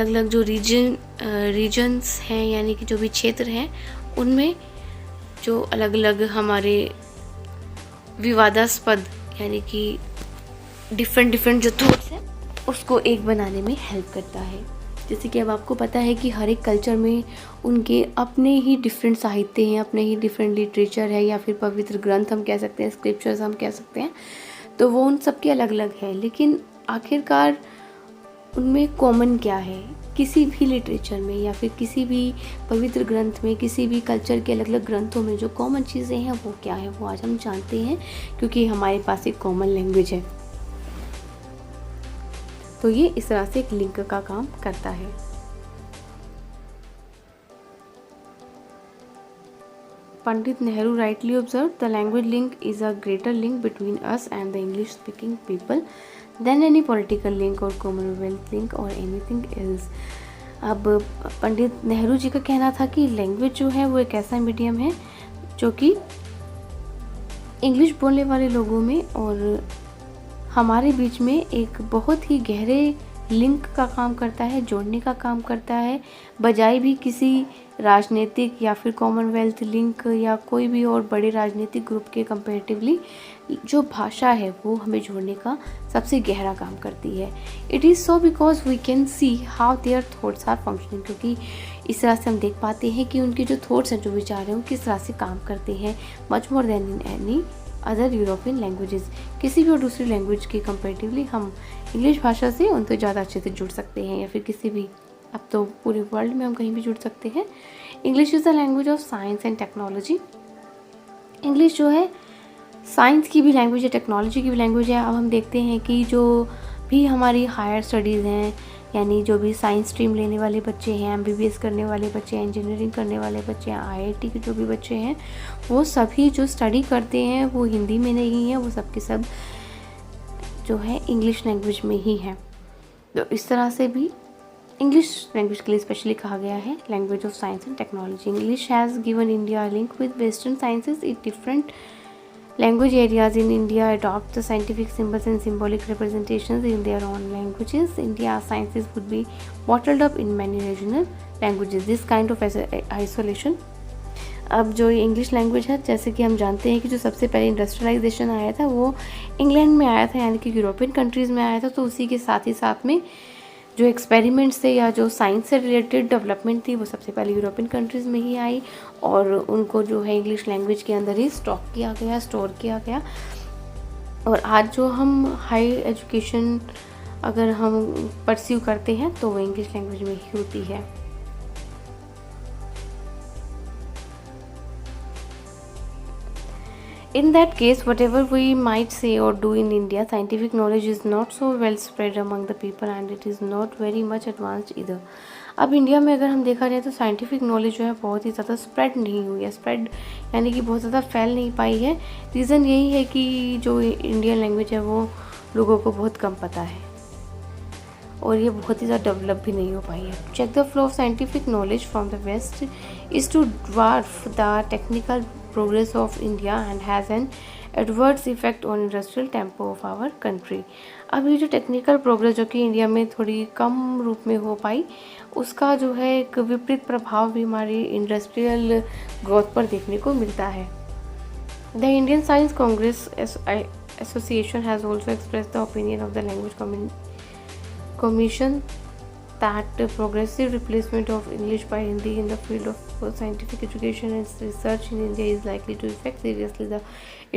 अलग जो रीजन्स हैं, यानी कि जो भी क्षेत्र हैं, उनमें जो अलग अलग हमारे विवादास्पद यानी कि डिफरेंट जो थॉट्स हैं उसको एक बनाने में हेल्प करता है। जैसे कि अब आपको पता है कि हर एक कल्चर में उनके अपने ही डिफरेंट साहित्य हैं, अपने ही डिफरेंट लिटरेचर है, या फिर पवित्र ग्रंथ हम कह सकते हैं, स्क्रिप्चर्स हम कह सकते हैं, तो वो उन सब के अलग अलग है। लेकिन आखिरकार उनमें कॉमन क्या है? किसी भी लिटरेचर में या फिर किसी भी पवित्र ग्रंथ में, किसी भी कल्चर के अलग अलग ग्रंथों में जो कॉमन चीज़ें हैं वो क्या है, वो आज हम जानते हैं, क्योंकि हमारे पास एक कॉमन लैंग्वेज है। तो ये इस तरह से एक लिंक का काम करता है। Pandit Nehru rightly observe the language link is a greater link between us and the English speaking people than any political link or Commonwealth link or anything else. अब पंडित नेहरू जी का कहना था कि लैंग्वेज जो है वो एक ऐसा मीडियम है जो कि इंग्लिश बोलने वाले लोगों में और हमारे बीच में एक बहुत ही गहरे लिंक का काम करता है, जोड़ने का काम करता है, बजाय भी किसी राजनीतिक या फिर कॉमनवेल्थ लिंक या कोई भी और बड़े राजनीतिक ग्रुप के कंपैरेटिवली जो भाषा है वो हमें जोड़ने का सबसे गहरा काम करती है। It is so because we can see how their thoughts are functioning, क्योंकि इस तरह से हम देख पाते हैं कि उनके जो थॉट्स हैं, जो विचार हैं, वो किस तरह से काम करते हैं, much more then in any other European languages. किसी भी और दूसरी लैंग्वेज के कंपैरेटिवली हम इंग्लिश भाषा से उनसे ज़्यादा अच्छे से जुड़ सकते हैं, या फिर किसी भी, अब तो पूरे वर्ल्ड में हम कहीं भी जुड़ सकते हैं। English is the language of science and technology. English जो है साइंस की भी लैंग्वेज है, टेक्नोलॉजी की भी लैंग्वेज है। अब हम देखते हैं कि जो भी हमारी हायर स्टडीज़ हैं, यानी जो भी साइंस स्ट्रीम लेने वाले बच्चे हैं, MBBS करने वाले बच्चे हैं, इंजीनियरिंग करने वाले बच्चे हैं, IIT के जो भी बच्चे हैं, वो सभी जो स्टडी करते हैं वो हिंदी में नहीं है, वो सब के सब जो है इंग्लिश लैंग्वेज में ही है। तो इस तरह से भी इंग्लिश लैंग्वेज के लिए स्पेशली कहा गया है language of science and technology. English has given India link with western sciences. It different language areas in India adopt the scientific symbols and symbolic representations in their own languages. India's sciences would be bottled up in many regional languages. This kind of isolation. अब जो English language है, जैसे कि हम जानते हैं कि जो सबसे पहले इंडस्ट्रियलाइजेशन आया था वो इंग्लैंड में आया था, यानी कि यूरोपियन कंट्रीज़ में आया था। तो उसी के साथ ही साथ में जो एक्सपेरिमेंट्स थे या जो साइंस से रिलेटेड डेवलपमेंट थी वो सबसे पहले यूरोपियन कंट्रीज़ में ही आई, और उनको जो है इंग्लिश लैंग्वेज के अंदर ही स्टॉक किया गया, स्टोर किया गया। और आज जो हम हाई एजुकेशन अगर हम परस्यू करते हैं तो वो इंग्लिश लैंग्वेज में ही होती है। In that case, whatever we might say or do in India, scientific knowledge is not so well spread among the people and it is not very much advanced either. अब India में अगर हम देखा जाए तो साइंटिफिक नॉलेज जो है बहुत ही ज़्यादा स्प्रेड नहीं हुई है, स्प्रेड यानी कि बहुत ज़्यादा फैल नहीं पाई है। रीज़न यही है कि जो इंडियन लैंग्वेज है वो लोगों को बहुत कम पता है। और ये बहुत ही ज़्यादा डेवलप भी नहीं हो पाई है। Check the flow of scientific knowledge from the west is to dwarf the technical progress of India and has an adverse effect on industrial tempo of our country. अब ये जो टेक्निकल प्रोग्रेस जो कि इंडिया में थोड़ी कम रूप में हो पाई, उसका जो है एक विपरीत प्रभाव भी हमारी इंडस्ट्रियल ग्रोथ पर देखने को मिलता है। The Indian science Congress association has also express the opinion of the language commission that progressive replacement of English by Hindi in the field of scientific education and research in India is likely to affect seriously the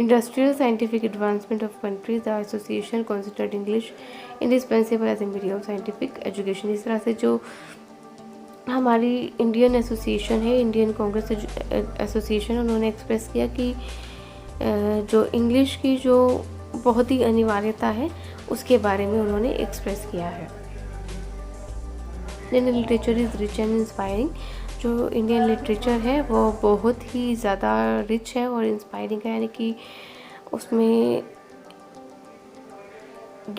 industrial scientific advancement of country. The association considered English indispensable as a medium of scientific education. इस तरह से जो हमारी Indian association है, Indian Congress association, उन्होंने express किया कि जो इंग्लिश की जो बहुत ही अनिवार्यता है उसके बारे में उन्होंने एक्सप्रेस किया है। Indian literature is rich and inspiring. जो इंडियन लिटरेचर है वो बहुत ही ज़्यादा रिच है और इंस्पायरिंग है, यानी कि उसमें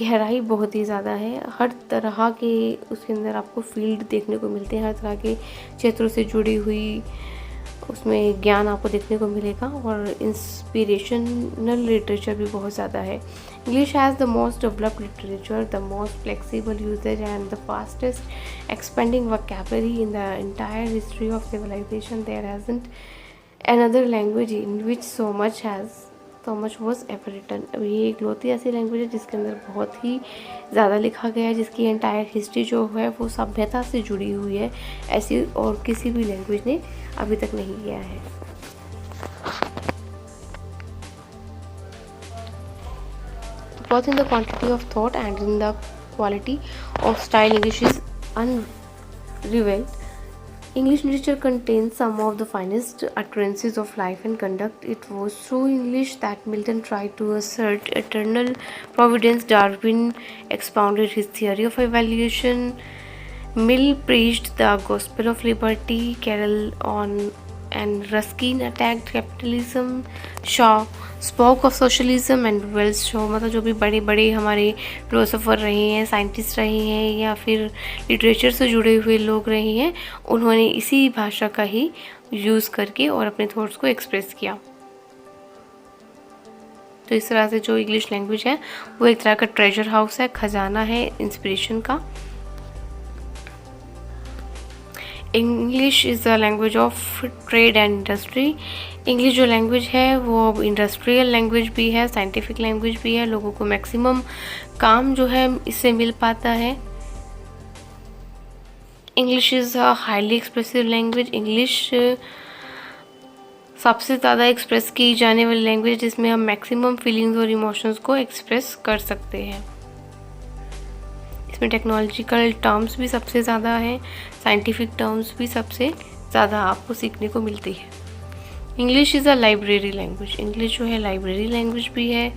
गहराई बहुत ही ज़्यादा है। हर तरह के उसके अंदर आपको फील्ड देखने को मिलते हैं, हर तरह के क्षेत्रों से जुड़ी हुई उसमें ज्ञान आपको देखने को मिलेगा और इंस्पिरेशनल लिटरेचर भी बहुत ज़्यादा है। English has the most developed literature, the most flexible usage and the fastest expanding vocabulary in the entire history of civilization. There hasn't another language in which so much was ever written. अब ये इकलौती ऐसी language है जिसके अंदर बहुत ही ज़्यादा लिखा गया है, जिसकी एंटायर हिस्ट्री जो है वो सभ्यता से जुड़ी हुई है, ऐसी और किसी भी लैंग्वेज ने अभी तक नहीं किया है। Both in the quantity of thought and in the quality of style, English is unrivaled. English literature contains some of the finest utterances of life and conduct. It was through English that Milton tried to assert eternal providence. Darwin expounded his theory of evolution. Mill preached the gospel of liberty. Carroll and Ruskin attacked capitalism. Shaw spoke of socialism and Wells Shaw, मतलब जो भी बड़े बड़े हमारे philosopher रहे हैं, scientist रहे हैं या फिर लिटरेचर से जुड़े हुए लोग रहे हैं, उन्होंने इसी भाषा का ही यूज़ करके और अपने थॉट्स को एक्सप्रेस किया। तो इस तरह से जो इंग्लिश लैंग्वेज है वो एक तरह का ट्रेजर हाउस है, खजाना है इंस्पिरेशन का। English is the language of trade and industry. English जो लैंग्वेज है वो इंडस्ट्रियल लैंग्वेज भी है, साइंटिफिक लैंग्वेज भी है। लोगों को मैक्सिमम काम जो है इससे मिल पाता है। English is a highly expressive language. English सबसे ज़्यादा एक्सप्रेस की जाने वाली लैंग्वेज जिसमें हम मैक्सिमम फीलिंग्स और इमोशंस को एक्सप्रेस कर सकते हैं। इसमें टेक्नोलॉजिकल टर्म्स भी सबसे ज़्यादा हैं, साइंटिफिक टर्म्स भी सबसे ज़्यादा आपको सीखने को मिलती है। English is a library language. English जो है लाइब्रेरी लैंग्वेज भी है,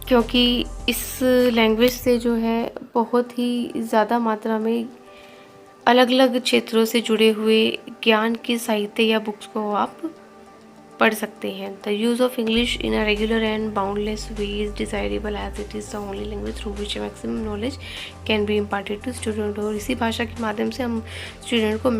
क्योंकि इस लैंग्वेज से जो है बहुत ही ज़्यादा मात्रा में अलग अलग क्षेत्रों से जुड़े हुए ज्ञान के साहित्य या बुक्स को आप पढ़ सकते हैं। The use of English in a regular and boundless way is desirable as it is the only language through which maximum knowledge can be imparted to student. और इसी भाषा के माध्यम से हम स्टूडेंट को